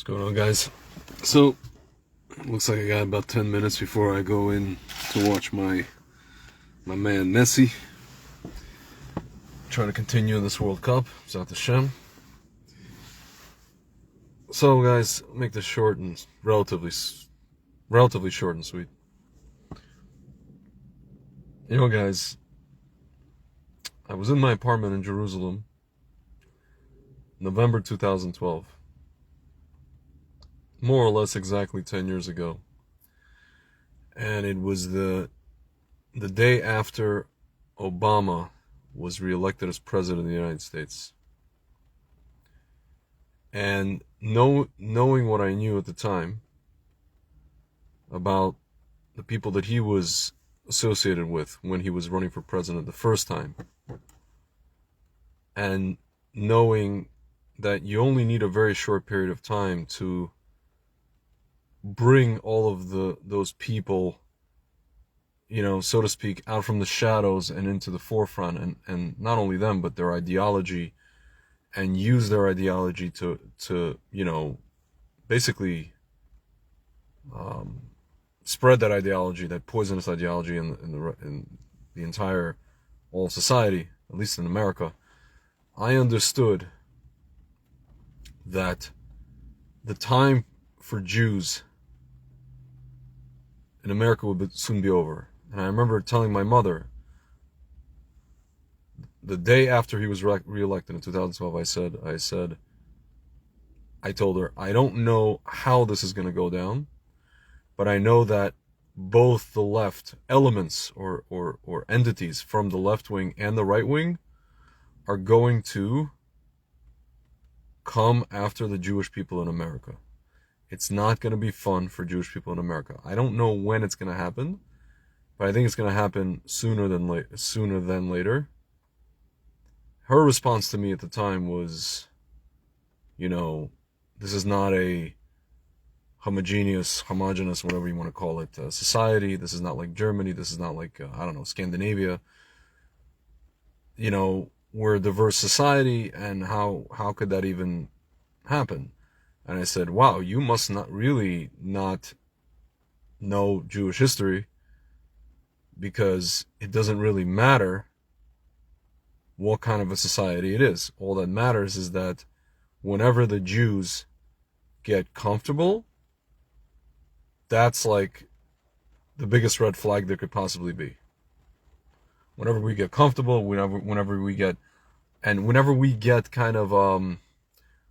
Going on, guys? So, looks like I got about 10 minutes before I go in to watch my man Messi trying to continue in this World Cup. Zat Hashem. So, guys, I'll make this short and relatively short and sweet. You know, guys, I was in my apartment in Jerusalem, November 2012. More or less exactly 10 years ago. And it was the day after Obama was reelected as president of the United States. And knowing what I knew at the time about the people that he was associated with when he was running for president the first time, and knowing that you only need a very short period of time to bring all of those people, so to speak, out from the shadows and into the forefront, and not only them, but their ideology, and use their ideology to basically spread that ideology, that poisonous ideology in the entire all of society, at least in America. I understood that the time for Jews in America would soon be over. And I remember telling my mother, the day after he was reelected in 2012, I told her, I don't know how this is going to go down, but I know that both the left elements or entities from the left wing and the right wing are going to come after the Jewish people in America. It's not going to be fun for Jewish people in America. I don't know when it's going to happen, but I think it's going to happen sooner than later. Her response to me at the time was, this is not a homogeneous, whatever you want to call it, society. This is not like Germany. This is not like, Scandinavia. We're a diverse society, and how could that even happen? And I said, wow, you must not know Jewish history, because it doesn't really matter what kind of a society it is. All that matters is that whenever the Jews get comfortable, that's like the biggest red flag there could possibly be. Whenever we get comfortable, whenever we get kind of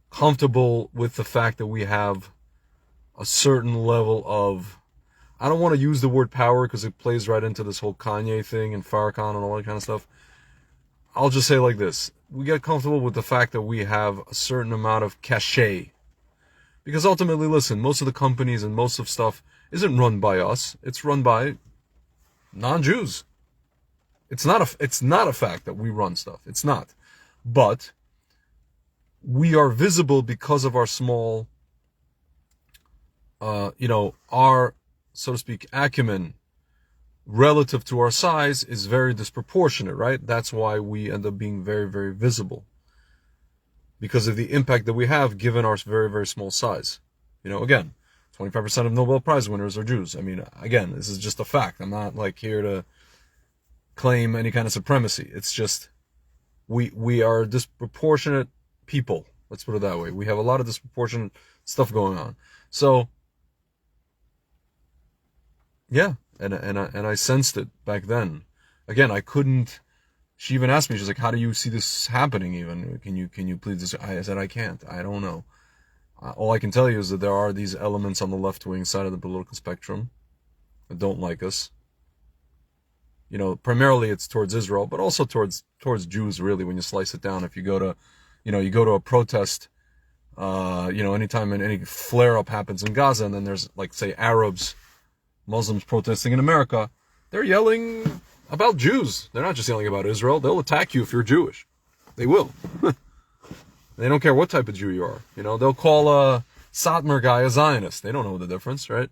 comfortable with the fact that we have a certain level of, I don't want to use the word power because it plays right into this whole Kanye thing and Farrakhan and all that kind of stuff. I'll just say it like this. We get comfortable with the fact that we have a certain amount of cachet. Because ultimately, listen, most of the companies and most of stuff isn't run by us. It's run by non-Jews. It's not a fact that we run stuff. It's not. But we are visible because of our small, our, so to speak, acumen relative to our size is very disproportionate, right? That's why we end up being very, very visible, because of the impact that we have given our very, very small size. Again, 25% of Nobel Prize winners are Jews. I mean, again, this is just a fact. I'm not like here to claim any kind of supremacy. It's just we are disproportionate people. Let's put it that way. We have a lot of disproportionate stuff going on. So, yeah, and I sensed it back then. Again, I couldn't. She even asked me. She's like, "How do you see this happening? Even can you please?" I said, "I can't. I don't know. All I can tell you is that there are these elements on the left wing side of the political spectrum that don't like us. Primarily it's towards Israel, but also towards Jews. Really, when you slice it down, if you go to a protest, anytime any flare up happens in Gaza, and then there's like, say, Arabs, Muslims protesting in America, they're yelling about Jews. They're not just yelling about Israel. They'll attack you if you're Jewish. They will. They don't care what type of Jew you are. They'll call a Satmar guy a Zionist. They don't know the difference, right?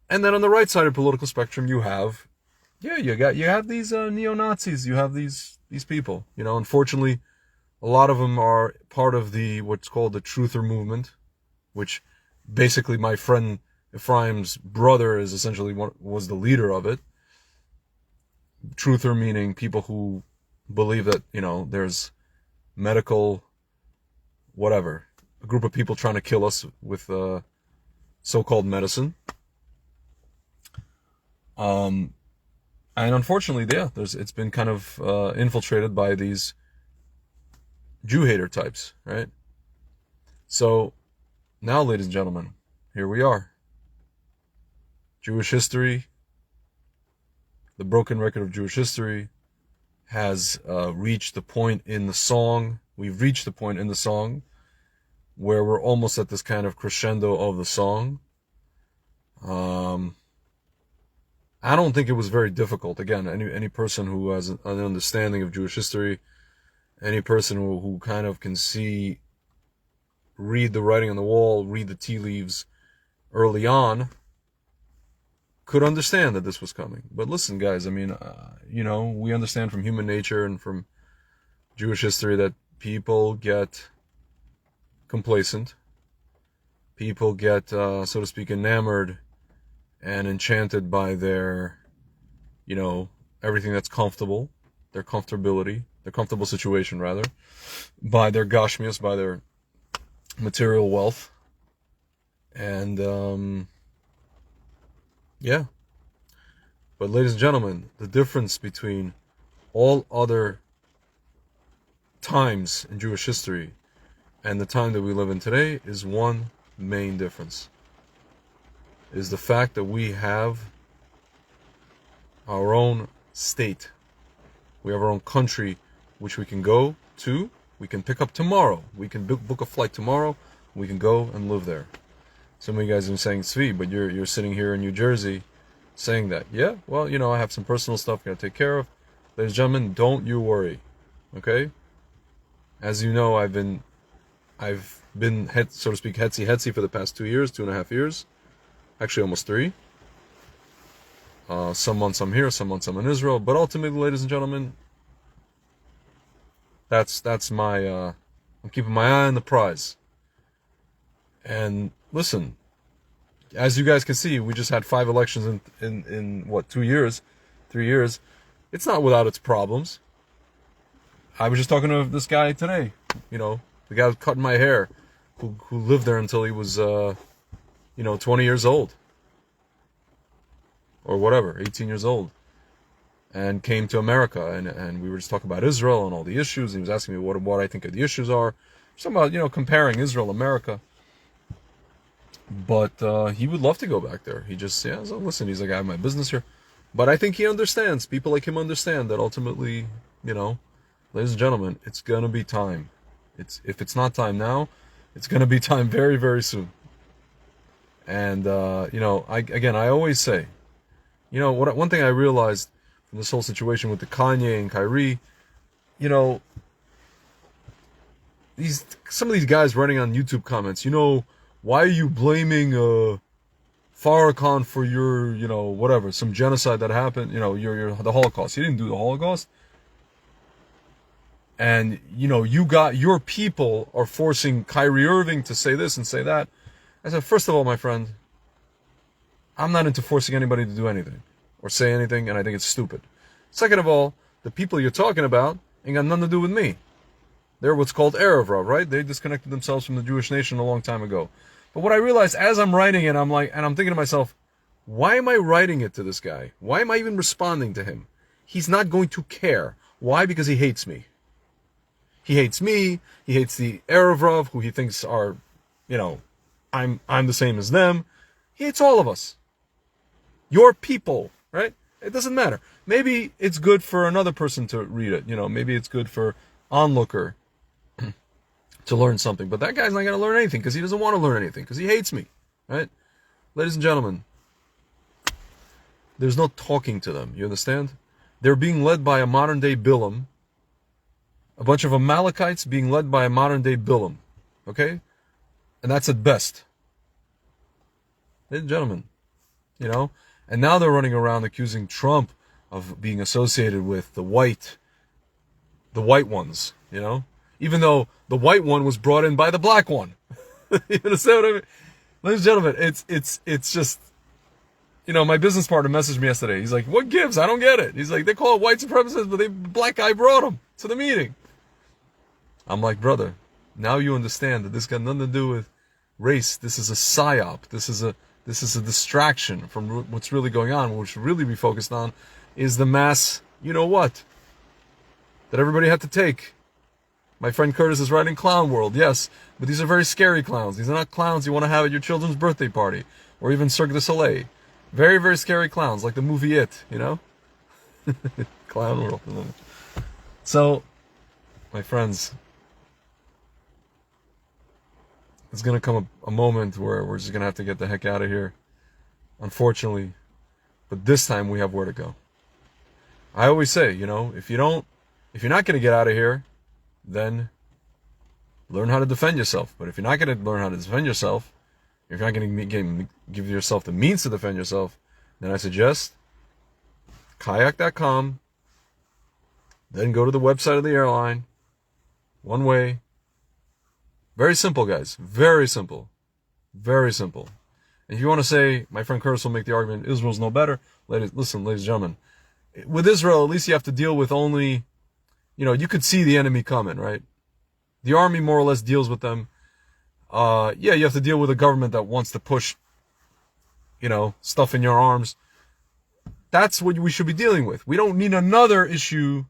And then on the right side of the political spectrum, you have these neo-Nazis. You have these people. Unfortunately, a lot of them are part of what's called the truther movement. which basically my friend Ephraim's brother is essentially was the leader of it. Truther meaning people who believe that, there's medical, whatever, a group of people trying to kill us with so-called medicine. And unfortunately, it's been kind of infiltrated by these Jew hater types, right? So now, ladies and gentlemen, here we are. Jewish history, the broken record of Jewish history, has reached the point in the song. We've reached the point in the song where we're almost at this kind of crescendo of the song. I don't think it was very difficult. Again, any person who has an understanding of Jewish history, any person who kind of can read the writing on the wall, read the tea leaves early on, could understand that this was coming. But listen, guys, I mean, we understand from human nature and from Jewish history that people get complacent. People get, so to speak, enamored and enchanted by their, everything that's comfortable, their comfortability, their comfortable situation, rather, by their gashmias, by their material wealth. And, yeah. But ladies and gentlemen, the difference between all other times in Jewish history and the time that we live in today is one main difference. Is the fact that we have our own state. We have our own country which we can go to. We can pick up tomorrow. We can book a flight tomorrow. We can go and live there. Some of you guys are saying, Tzvi, but you're sitting here in New Jersey saying that. Yeah, well, I have some personal stuff I got to take care of. Ladies and gentlemen, don't you worry. Okay? As you know, I've been, so to speak, hetzy for the past 2 years, 2.5 years. Actually, almost 3. Some months I'm here, some months I'm in Israel. But ultimately, ladies and gentlemen, that's my, I'm keeping my eye on the prize. And listen, as you guys can see, we just had 5 elections in what, 2 years, 3 years. It's not without its problems. I was just talking to this guy today, the guy who's cutting my hair, who lived there until he was, 20 years old. Or whatever, 18 years old. And came to America, and we were just talking about Israel and all the issues. He was asking me what I think the issues are. Something about, comparing Israel, America. But he would love to go back there. He just, so listen, he's like, I have my business here. But I think he understands, people like him understand that ultimately, ladies and gentlemen, it's going to be time. If it's not time now, it's going to be time very, very soon. And, I always say, one thing I realized from this whole situation with the Kanye and Kyrie, some of these guys writing on YouTube comments, why are you blaming Farrakhan for your, whatever, some genocide that happened, the Holocaust. You didn't do the Holocaust. And, your people are forcing Kyrie Irving to say this and say that. I said, first of all, my friend, I'm not into forcing anybody to do anything or say anything, and I think it's stupid. Second of all, the people you're talking about ain't got nothing to do with me. They're what's called Erev Rav, right? They disconnected themselves from the Jewish nation a long time ago. But what I realized as I'm writing it, I'm thinking to myself, why am I writing it to this guy? Why am I even responding to him? He's not going to care. Why? Because he hates me. He hates me. He hates the Erev Rav, who he thinks are, I'm the same as them. He hates all of us. Your people, right? It doesn't matter. Maybe it's good for another person to read it. Maybe it's good for onlooker to learn something. But that guy's not going to learn anything because he doesn't want to learn anything because he hates me, right? Ladies and gentlemen, there's no talking to them. You understand? They're being led by a modern-day Bilam. A bunch of Amalekites being led by a modern-day Bilam. Okay? And that's at best. Ladies and gentlemen, and now they're running around accusing Trump of being associated with the white ones, even though the white one was brought in by the black one. You understand what I mean? Ladies and gentlemen, it's just, my business partner messaged me yesterday. He's like, what gives? I don't get it. He's like, they call it white supremacists, but black guy brought them to the meeting. I'm like, brother, now you understand that this got nothing to do with race. This is a psyop. This is a distraction from what's really going on. What we should really be focused on is the mass, what, that everybody had to take. My friend Curtis is writing Clown World, yes, but these are very scary clowns. These are not clowns you want to have at your children's birthday party or even Cirque du Soleil. Very, very scary clowns, like the movie It, Clown World. So, my friends, it's going to come a moment where we're just going to have to get the heck out of here, unfortunately. But this time we have where to go. I always say, if you're not going to get out of here, then learn how to defend yourself. But if you're not going to learn how to defend yourself, if you're not going to give yourself the means to defend yourself, then I suggest kayak.com, then go to the website of the airline, one way. Very simple, guys. Very simple. Very simple. And if you want to say, my friend Curtis will make the argument, Israel's no better, listen, ladies and gentlemen, with Israel, at least you have to deal with only, you could see the enemy coming, right? The army more or less deals with them. You have to deal with a government that wants to push, stuff in your arms. That's what we should be dealing with. We don't need another issue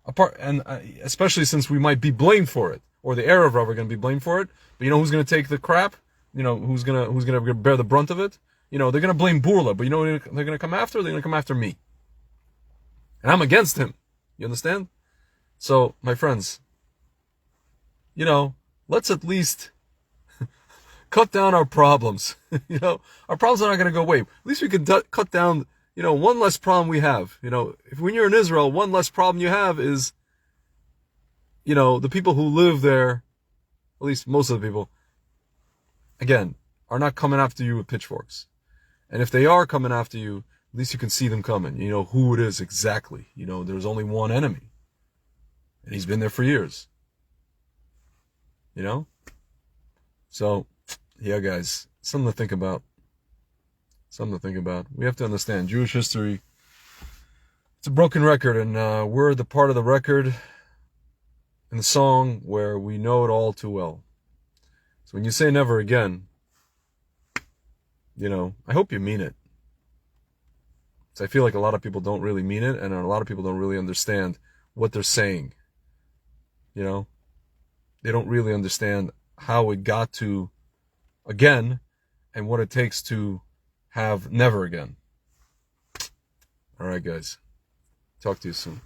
apart, and especially since we might be blamed for it, or the Arab are going to be blamed for it. But who's going to take the crap? Who's going to bear the brunt of it? They're going to blame Burla, but they're going to come after? They're going to come after me. And I'm against him. You understand? So, my friends, let's at least cut down our problems. Our problems are not going to go away. At least we can cut down, one less problem we have. When you're in Israel, one less problem you have is, the people who live there, at least most of the people, again, are not coming after you with pitchforks. And if they are coming after you, at least you can see them coming. You know who it is exactly. There's only one enemy. And he's been there for years. So, yeah, guys, something to think about. We have to understand Jewish history. It's a broken record, and we're the part of the record in the song where we know it all too well. So when you say never again, I hope you mean it. So I feel like a lot of people don't really mean it, and a lot of people don't really understand what they're saying. They don't really understand how it got to again and what it takes to have never again. All right, guys. Talk to you soon.